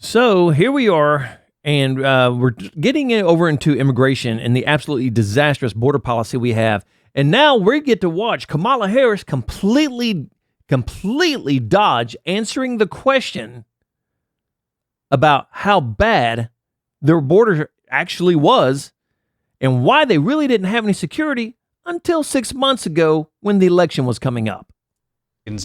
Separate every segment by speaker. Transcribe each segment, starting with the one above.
Speaker 1: So here we are, and we're getting over into immigration and the absolutely disastrous border policy we have. And now we get to watch Kamala Harris completely dodge answering the question about how bad their border actually was and why they really didn't have any security until 6 months ago when the election was coming up.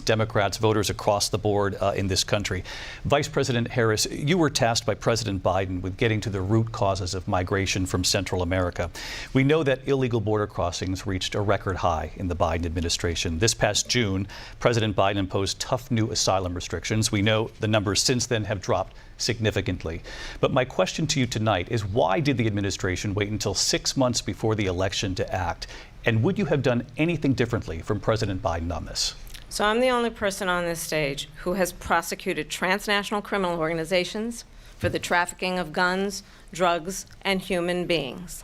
Speaker 2: Democrats, voters across the board in this country. Vice President Harris, you were tasked by President Biden with getting to the root causes of migration from Central America. We know that illegal border crossings reached a record high in the Biden administration. This past June, President Biden imposed tough new asylum restrictions. We know the numbers since then have dropped significantly. But my question to you tonight is, why did the administration wait until 6 months before the election to act? And would you have done anything differently from President Biden on this?
Speaker 3: So I'm the only person on this stage who has prosecuted transnational criminal organizations for the trafficking of guns, drugs, and human beings.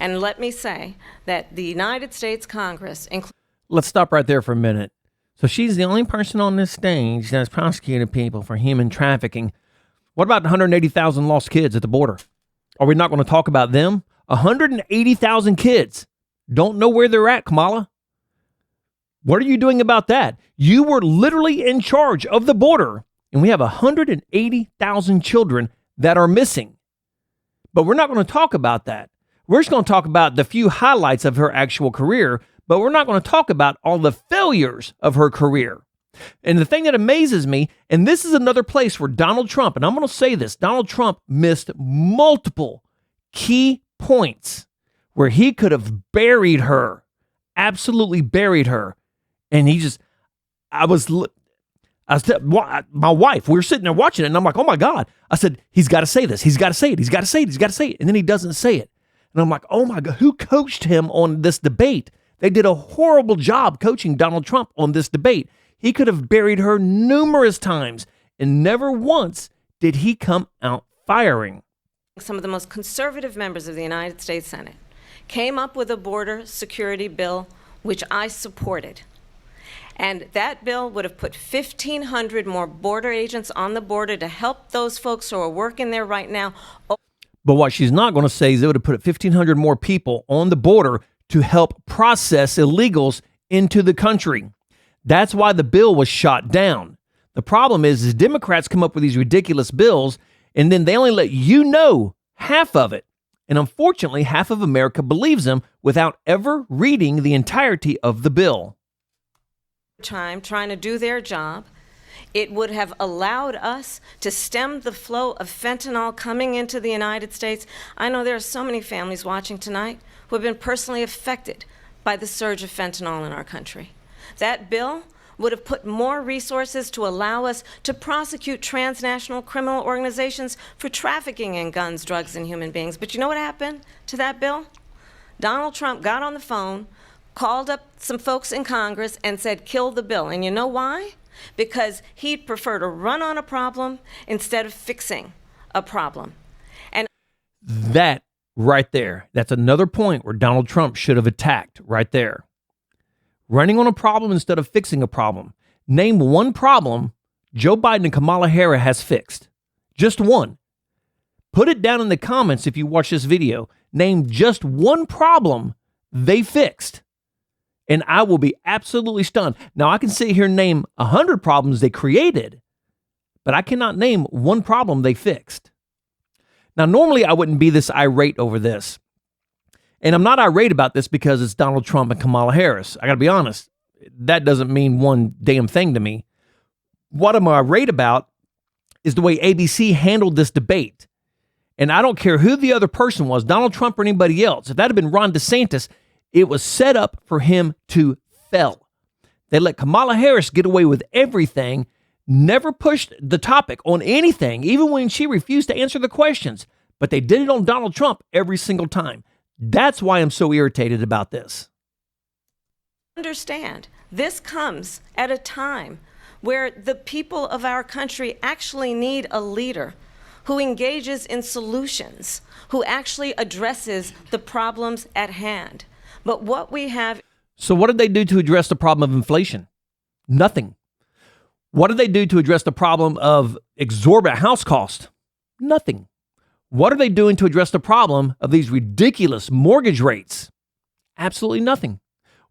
Speaker 3: And let me say that the United States Congress...
Speaker 1: Let's stop right there for a minute. So she's the only person on this stage that has prosecuted people for human trafficking. What about the 180,000 lost kids at the border? Are we not going to talk about them? 180,000 kids don't know where they're at, Kamala. What are you doing about that? You were literally in charge of the border, and we have 180,000 children that are missing. But we're not going to talk about that. We're just going to talk about the few highlights of her actual career, but we're not going to talk about all the failures of her career. And the thing that amazes me, and this is another place where Donald Trump, and I'm going to say this, Donald Trump missed multiple key points where he could have buried her, absolutely buried her. And he just, my wife, we were sitting there watching it, and I'm like, oh my God. I said, he's got to say this. He's got to say it. He's got to say it. He's got to say it. And then he doesn't say it. And I'm like, oh my God, who coached him on this debate? They did a horrible job coaching Donald Trump on this debate. He could have buried her numerous times, and never once did he come out firing.
Speaker 3: Some of the most conservative members of the United States Senate came up with a border security bill, which I supported. And that bill would have put 1,500 more border agents on the border to help those folks who are working there right now.
Speaker 1: But what she's not going to say is it would have put 1,500 more people on the border to help process illegals into the country. That's why the bill was shot down. The problem is Democrats come up with these ridiculous bills, and then they only let you know half of it. And unfortunately, half of America believes them without ever reading the entirety of the bill.
Speaker 3: Time trying to do their job. It would have allowed us to stem the flow of fentanyl coming into the United States. I know there are so many families watching tonight who have been personally affected by the surge of fentanyl in our country. That bill would have put more resources to allow us to prosecute transnational criminal organizations for trafficking in guns, drugs, and human beings. But you know what happened to that bill? Donald Trump got on the phone, called up some folks in Congress and said, kill the bill. And you know why? Because he'd prefer to run on a problem instead of fixing a problem. And
Speaker 1: that right there, that's another point where Donald Trump should have attacked right there. Running on a problem instead of fixing a problem. Name one problem Joe Biden and Kamala Harris has fixed. Just one. Put it down in the comments if you watch this video. Name just one problem they fixed. And I will be absolutely stunned. Now, I can sit here and name 100 problems they created, but I cannot name one problem they fixed. Now, normally I wouldn't be this irate over this. And I'm not irate about this because it's Donald Trump and Kamala Harris. I got to be honest. That doesn't mean one damn thing to me. What I'm irate about is the way ABC handled this debate. And I don't care who the other person was, Donald Trump or anybody else. If that had been Ron DeSantis, it was set up for him to fail. They let Kamala Harris get away with everything, never pushed the topic on anything, even when she refused to answer the questions. But they did it on Donald Trump every single time. That's why I'm so irritated about this.
Speaker 3: Understand, this comes at a time where the people of our country actually need a leader who engages in solutions, who actually addresses the problems at hand. But what we have...
Speaker 1: So what did they do to address the problem of inflation? Nothing. What did they do to address the problem of exorbitant house cost? Nothing. What are they doing to address the problem of these ridiculous mortgage rates? Absolutely nothing.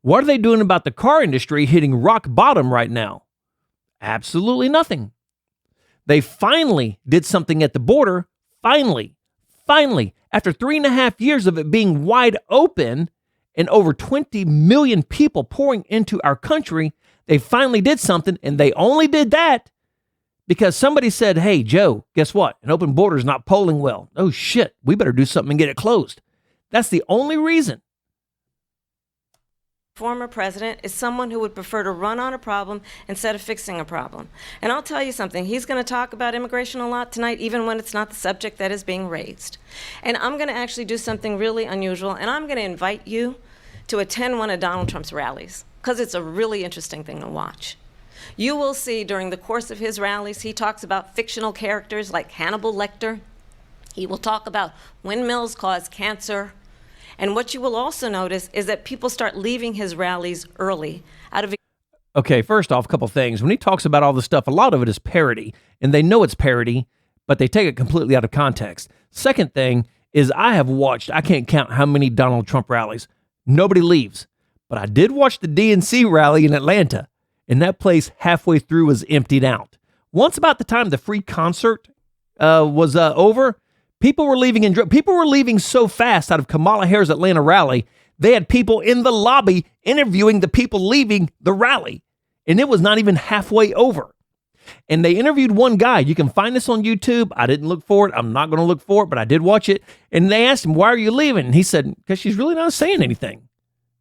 Speaker 1: What are they doing about the car industry hitting rock bottom right now? Absolutely nothing. They finally did something at the border. Finally, after 3.5 years of it being wide open and over 20 million people pouring into our country, they finally did something, and they only did that because somebody said, hey, Joe, guess what? An open border is not polling well. Oh, shit, we better do something and get it closed. That's the only reason.
Speaker 3: Former president is someone who would prefer to run on a problem instead of fixing a problem. And I'll tell you something, he's going to talk about immigration a lot tonight, even when it's not the subject that is being raised. And I'm going to actually do something really unusual, and I'm going to invite you to attend one of Donald Trump's rallies, because it's a really interesting thing to watch. You will see during the course of his rallies, he talks about fictional characters like Hannibal Lecter. He will talk about windmills cause cancer. And what you will also notice is that people start leaving his rallies early out of...
Speaker 1: Okay, first off, a couple things. When he talks about all this stuff, a lot of it is parody, and they know it's parody, but they take it completely out of context. Second thing is I have watched, I can't count how many Donald Trump rallies. Nobody leaves. But I did watch the DNC rally in Atlanta, and that place halfway through was emptied out. Once about the time the free concert was over, people were leaving people were leaving so fast out of Kamala Harris' Atlanta rally, they had people in the lobby interviewing the people leaving the rally. And it was not even halfway over. And they interviewed one guy. You can find this on YouTube. I didn't look for it. I'm not going to look for it, but I did watch it. And they asked him, why are you leaving? And he said, because she's really not saying anything.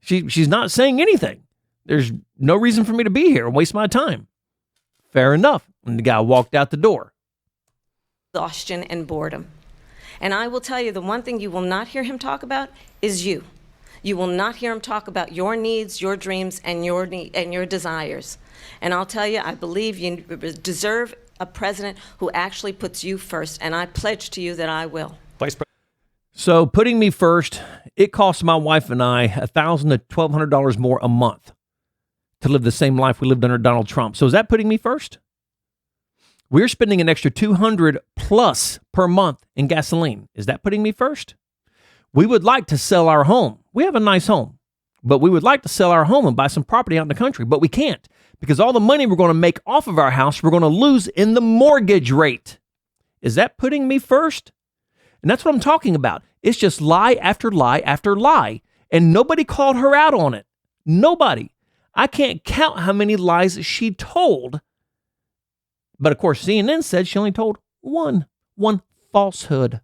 Speaker 1: She's not saying anything. There's no reason for me to be here and waste my time. Fair enough. And the guy walked out the door.
Speaker 3: Exhaustion and boredom. And I will tell you, the one thing you will not hear him talk about is you. You will not hear him talk about your needs, your dreams, and your desires. And I'll tell you, I believe you deserve a president who actually puts you first, and I pledge to you that I will.
Speaker 2: Vice President.
Speaker 1: So putting me first, it costs my wife and I $1,000 to $1,200 more a month to live the same life we lived under Donald Trump. So is that putting me first? We're spending an extra $200 plus per month in gasoline. Is that putting me first? We would like to sell our home. We have a nice home, but we would like to sell our home and buy some property out in the country, but we can't because all the money we're going to make off of our house, we're going to lose in the mortgage rate. Is that putting me first? And that's what I'm talking about. It's just lie after lie after lie, and nobody called her out on it. Nobody. I can't count how many lies she told. But of course, CNN said she only told one falsehood.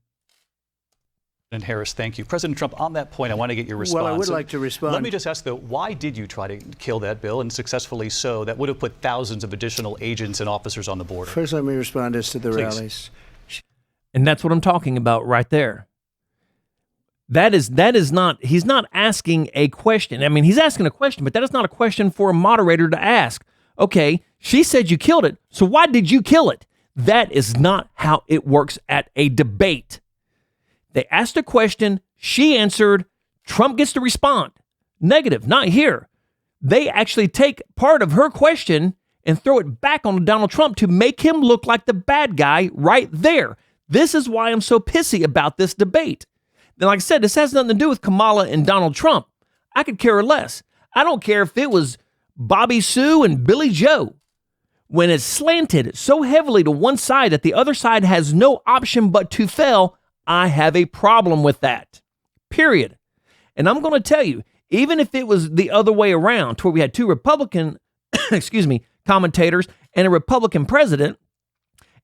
Speaker 2: And Harris, thank you. President Trump, on that point, I want to get your response.
Speaker 4: Well, I would like to respond.
Speaker 2: Let me just ask, though, why did you try to kill that bill, and successfully so, that would have put thousands of additional agents and officers on the border?
Speaker 4: First, let me respond as to the rallies.
Speaker 1: And that's what I'm talking about right there. That is not, he's not asking a question. I mean, he's asking a question, but that is not a question for a moderator to ask. Okay, she said you killed it, so why did you kill it? That is not how it works at a debate. They asked a question, she answered, Trump gets to respond. Negative, not here. They actually take part of her question and throw it back on Donald Trump to make him look like the bad guy right there. This is why I'm so pissy about this debate. Then, like I said, this has nothing to do with Kamala and Donald Trump. I could care less. I don't care if it was Bobby Sue and Billy Joe. When it's slanted so heavily to one side that the other side has no option but to fail, I have a problem with that. Period. And I'm going to tell you, even if it was the other way around, to where we had two Republican, commentators and a Republican president,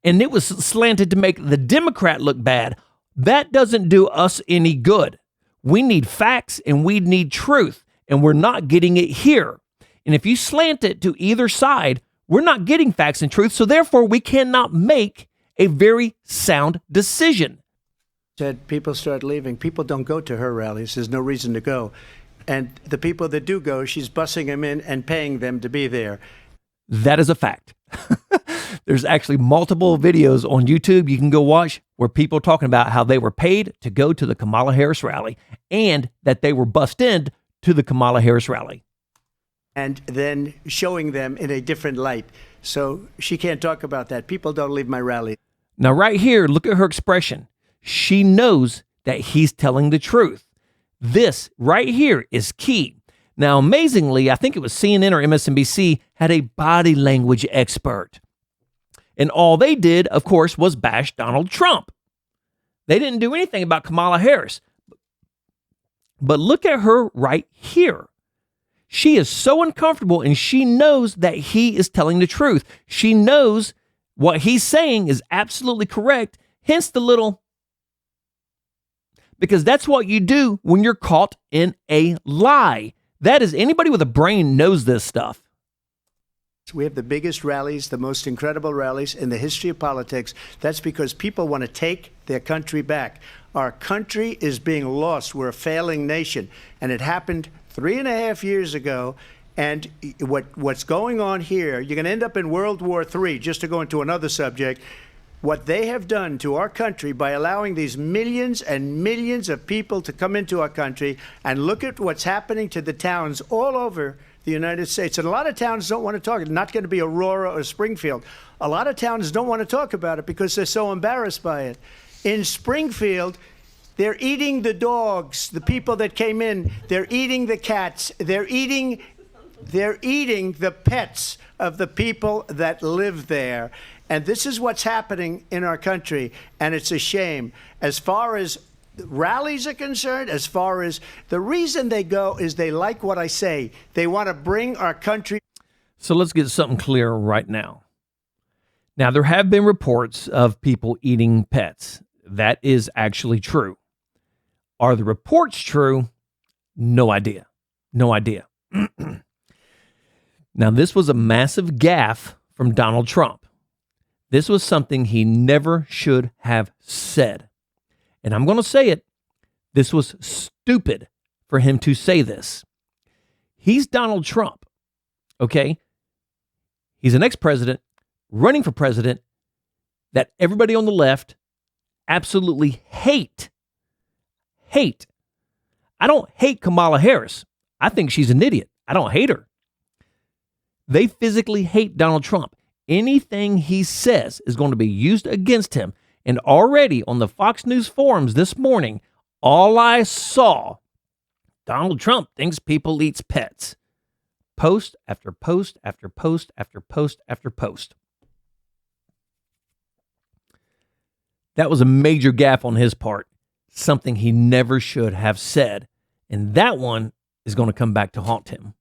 Speaker 1: and it was slanted to make the Democrat look bad, that doesn't do us any good. We need facts and we need truth, and we're not getting it here. And if you slant it to either side, we're not getting facts and truth, so therefore we cannot make a very sound decision.
Speaker 4: Said people start leaving. People don't go to her rallies. There's no reason to go. And the people that do go, she's bussing them in and paying them to be there.
Speaker 1: That is a fact. There's actually multiple videos on YouTube you can go watch where people are talking about how they were paid to go to the Kamala Harris rally and that they were bussed in to the Kamala Harris rally.
Speaker 4: And then showing them in a different light. So she can't talk about that. People don't leave my rally.
Speaker 1: Now, right here, look at her expression. She knows that he's telling the truth. This right here is key. Now, amazingly, I think it was CNN or MSNBC had a body language expert. And all they did, of course, was bash Donald Trump. They didn't do anything about Kamala Harris. But look at her right here. She is so uncomfortable, and she knows that he is telling the truth. She knows what he's saying is absolutely correct, hence the little, because that's what you do when you're caught in a lie. That is, anybody with a brain knows this stuff.
Speaker 4: We have the biggest rallies, the most incredible rallies in the history of politics. That's because people want to take their country back. Our country is being lost. We're a failing nation. And it happened 3.5 years ago. And what's going on here, you're going to end up in World War III, just to go into another subject. What they have done to our country by allowing these millions and millions of people to come into our country, and look at what's happening to the towns all over the United States. And a lot of towns don't want to talk. It's not going to be Aurora or Springfield. A lot of towns don't want to talk about it because they're so embarrassed by it. In Springfield, they're eating the dogs, the people that came in. They're eating the cats. They're eating the pets of the people that live there. And this is what's happening in our country, and it's a shame. As far as rallies are concerned, as far as the reason they go is they like what I say. They want to bring our country.
Speaker 1: So let's get something clear right now. Now, there have been reports of people eating pets. That is actually true. Are the reports true? No idea. No idea. Now, this was a massive gaffe from Donald Trump. This was something he never should have said. And I'm going to say it. This was stupid for him to say this. He's Donald Trump. Okay? He's an ex-president running for president that everybody on the left absolutely hate. Hate. I don't hate Kamala Harris. I think she's an idiot. I don't hate her. They physically hate Donald Trump. Anything he says is going to be used against him. And already on the Fox News forums this morning, all I saw, Donald Trump thinks people eat pets. Post after post after post after post after post. That was a major gaffe on his part. Something he never should have said. And that one is going to come back to haunt him.